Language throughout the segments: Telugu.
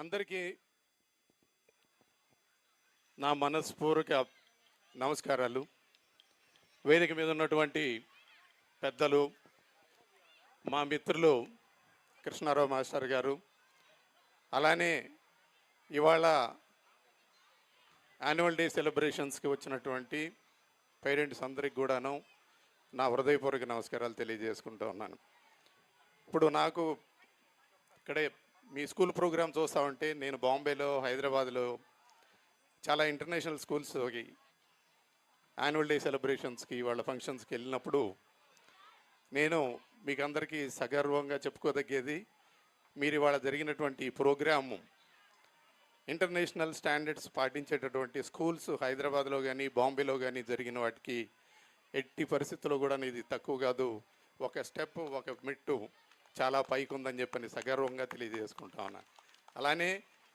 అందరికీ నా మనస్పూర్వక నమస్కారాలు. వేదిక మీద ఉన్నటువంటి పెద్దలు, మా మిత్రులు కృష్ణారావు మాస్టర్ గారు, అలానే ఇవాళ యాన్యువల్ డే సెలబ్రేషన్స్కి వచ్చినటువంటి పేరెంట్స్ అందరికి కూడాను నా హృదయపూర్వక నమస్కారాలు తెలియజేసుకుంటూ ఉన్నాను. ఇప్పుడు నాకు ఇక్కడే మీ స్కూల్ ప్రోగ్రామ్ చూస్తూ ఉంటే, నేను బాంబేలో, హైదరాబాద్లో చాలా ఇంటర్నేషనల్ స్కూల్స్కి యాన్యువల్ డే సెలబ్రేషన్స్కి వాళ్ళ ఫంక్షన్స్కి వెళ్ళినప్పుడు నేను మీకు అందరికీ సగర్వంగా చెప్పుకోదగ్గేది, మీరు ఇవాళ జరిగినటువంటి ప్రోగ్రాము ఇంటర్నేషనల్ స్టాండర్డ్స్ పాటించేటటువంటి స్కూల్స్ హైదరాబాద్లో కానీ బాంబేలో కానీ జరిగిన వాటికి ఎట్టి పరిస్థితుల్లో కూడా ఇది తక్కువ కాదు, ఒక స్టెప్ ఒక మెట్టు చాలా పైకి ఉందని చెప్పని సగర్వంగా తెలియజేసుకుంటా ఉన్నాను. అలానే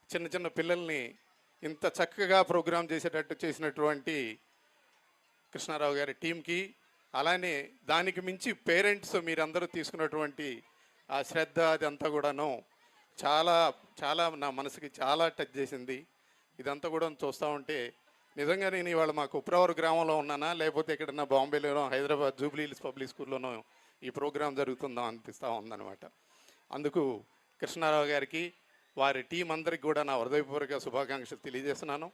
చిన్న చిన్న పిల్లల్ని ఇంత చక్కగా ప్రోగ్రాం చేసేటట్టు చేసినటువంటి కృష్ణారావు గారి టీంకి, అలానే దానికి మించి పేరెంట్స్ మీరందరూ తీసుకున్నటువంటి ఆ శ్రద్ధ అదంతా కూడాను చాలా చాలా నా మనసుకి చాలా టచ్ చేసింది. ఇదంతా కూడా చూస్తూ ఉంటే నిజంగా నేను ఇవాళ మా కుప్రవర్ గ్రామంలో ఉన్నానా, లేకపోతే ఎక్కడన్నా బాంబేలోనో హైదరాబాద్ జూబ్లీ హిల్స్ పబ్లిక్ స్కూల్లోనో ఈ ప్రోగ్రాం జరుగుతుందో అనిపిస్తూ ఉందన్నమాట. అందుకు కృష్ణారావు గారికి, వారి టీం అందరికి కూడా నా హృదయపూర్వక శుభాకాంక్షలు తెలియజేస్తున్నాను.